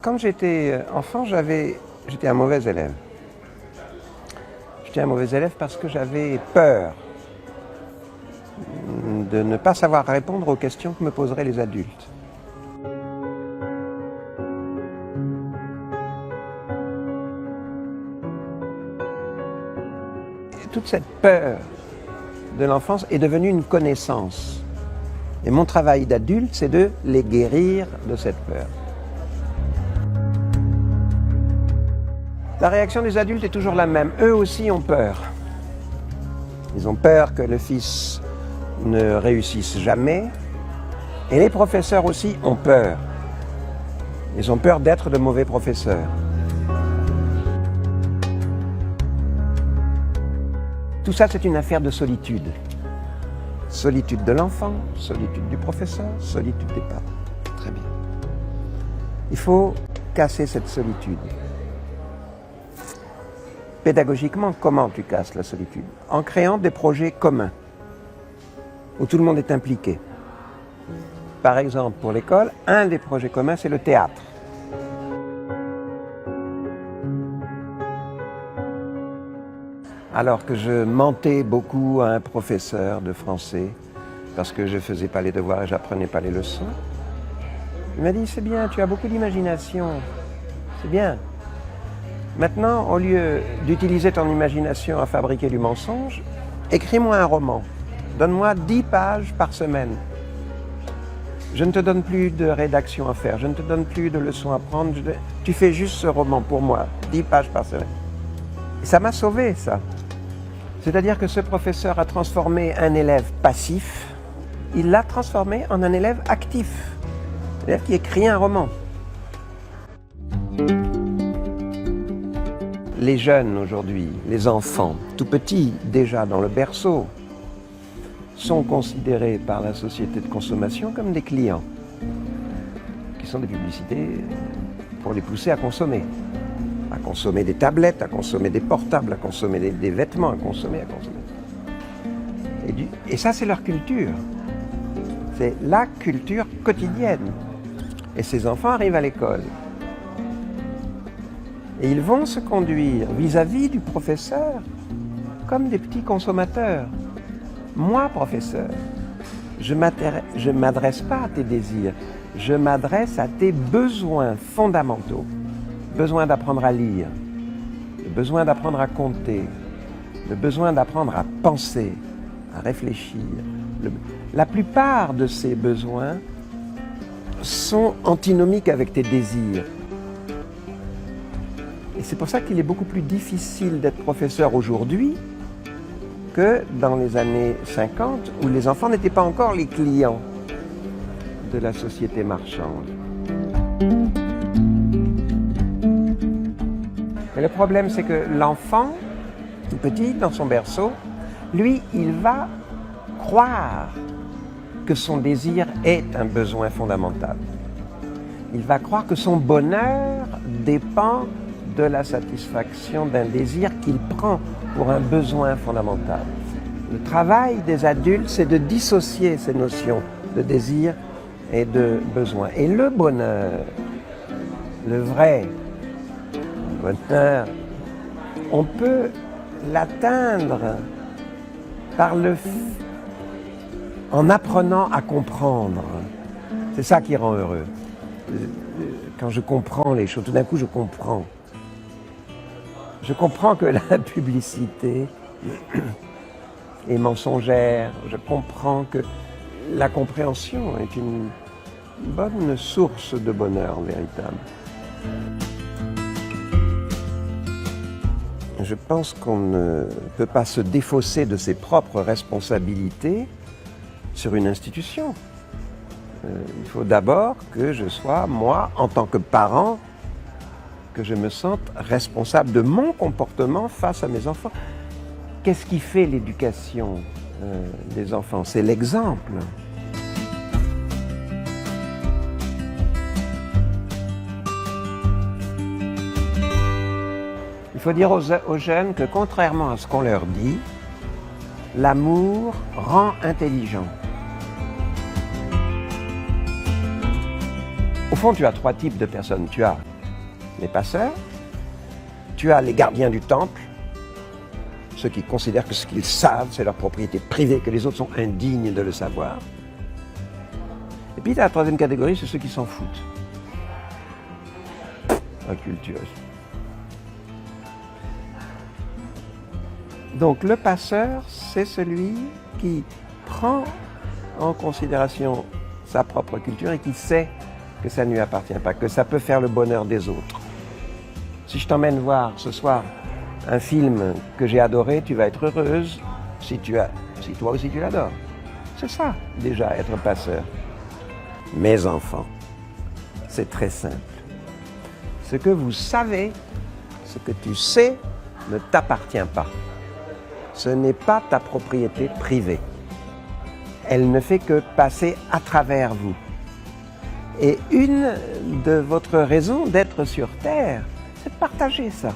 Quand j'étais enfant, j'étais un mauvais élève. J'étais un mauvais élève parce que j'avais peur de ne pas savoir répondre aux questions que me poseraient les adultes. Et toute cette peur de l'enfance est devenue une connaissance. Et mon travail d'adulte, c'est de les guérir de cette peur. La réaction des adultes est toujours la même. Eux aussi ont peur. Ils ont peur que le fils ne réussisse jamais. Et les professeurs aussi ont peur. Ils ont peur d'être de mauvais professeurs. Tout ça, c'est une affaire de solitude. Solitude de l'enfant, solitude du professeur, solitude des parents. Très bien. Il faut casser cette solitude. Pédagogiquement, comment tu casses la solitude? En créant des projets communs, où tout le monde est impliqué. Par exemple, pour l'école, un des projets communs, c'est le théâtre. Alors que je mentais beaucoup à un professeur de français, parce que je ne faisais pas les devoirs et j'apprenais pas les leçons, il m'a dit, c'est bien, tu as beaucoup d'imagination, c'est bien. Maintenant, au lieu d'utiliser ton imagination à fabriquer du mensonge, écris-moi un roman. Donne-moi 10 pages par semaine. Je ne te donne plus de rédaction à faire, je ne te donne plus de leçons à prendre. Tu fais juste ce roman pour moi, 10 pages par semaine. Et ça m'a sauvé, ça. C'est-à-dire que ce professeur a transformé un élève passif, il l'a transformé en un élève actif. Un élève qui écrit un roman. Les jeunes aujourd'hui, les enfants, tout petits, déjà dans le berceau, sont considérés par la société de consommation comme des clients, qui sont des publicités pour les pousser à consommer des tablettes, à consommer des portables, à consommer des vêtements, à consommer. Et ça, c'est leur culture. C'est la culture quotidienne. Et ces enfants arrivent à l'école. Et ils vont se conduire vis-à-vis du professeur comme des petits consommateurs. Moi, professeur, je ne m'adresse pas à tes désirs, je m'adresse à tes besoins fondamentaux. Le besoin d'apprendre à lire, le besoin d'apprendre à compter, le besoin d'apprendre à penser, à réfléchir. La plupart de ces besoins sont antinomiques avec tes désirs. Et c'est pour ça qu'il est beaucoup plus difficile d'être professeur aujourd'hui que dans les années 50, où les enfants n'étaient pas encore les clients de la société marchande. Mais le problème, c'est que l'enfant, tout petit, dans son berceau, lui, il va croire que son désir est un besoin fondamental. Il va croire que son bonheur dépend de la satisfaction d'un désir qu'il prend pour un besoin fondamental. Le travail des adultes, c'est de dissocier ces notions de désir et de besoin. Et le bonheur, le vrai bonheur, on peut l'atteindre en apprenant à comprendre. C'est ça qui rend heureux. Quand je comprends les choses, tout d'un coup je comprends. Je comprends que la publicité est mensongère. Je comprends que la compréhension est une bonne source de bonheur véritable. Je pense qu'on ne peut pas se défausser de ses propres responsabilités sur une institution. Il faut d'abord que je sois, moi, en tant que parent, que je me sente responsable de mon comportement face à mes enfants. Qu'est-ce qui fait l'éducation des enfants? C'est l'exemple. Il faut dire aux jeunes que contrairement à ce qu'on leur dit, l'amour rend intelligent. Au fond, tu as 3 types de personnes. Tu as les passeurs, tu as les gardiens du temple, ceux qui considèrent que ce qu'ils savent, c'est leur propriété privée, que les autres sont indignes de le savoir. Et puis, tu as la troisième catégorie, c'est ceux qui s'en foutent. Incultueux. Donc, le passeur, c'est celui qui prend en considération sa propre culture et qui sait que ça ne lui appartient pas, que ça peut faire le bonheur des autres. Si je t'emmène voir ce soir un film que j'ai adoré, tu vas être heureuse si toi aussi tu l'adores. C'est ça, déjà, être passeur. Mes enfants, c'est très simple. Ce que vous savez, ce que tu sais, ne t'appartient pas. Ce n'est pas ta propriété privée. Elle ne fait que passer à travers vous. Et une de votre raison d'être sur Terre, c'est de partager ça.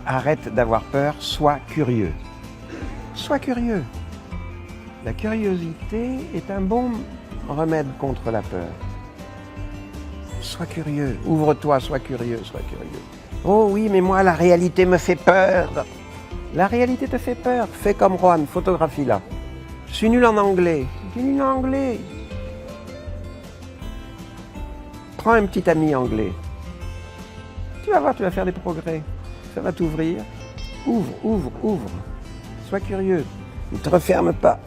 Arrête d'avoir peur, sois curieux. Sois curieux. La curiosité est un bon remède contre la peur. Sois curieux, ouvre-toi, sois curieux, sois curieux. Oh oui, mais moi, la réalité me fait peur. La réalité te fait peur. Fais comme Juan, photographie-la. Je suis nul en anglais. Je suis nul en anglais. Prends un petit ami anglais. Tu vas voir, tu vas faire des progrès. Ça va t'ouvrir. Ouvre, ouvre, ouvre. Sois curieux. Ne te referme pas.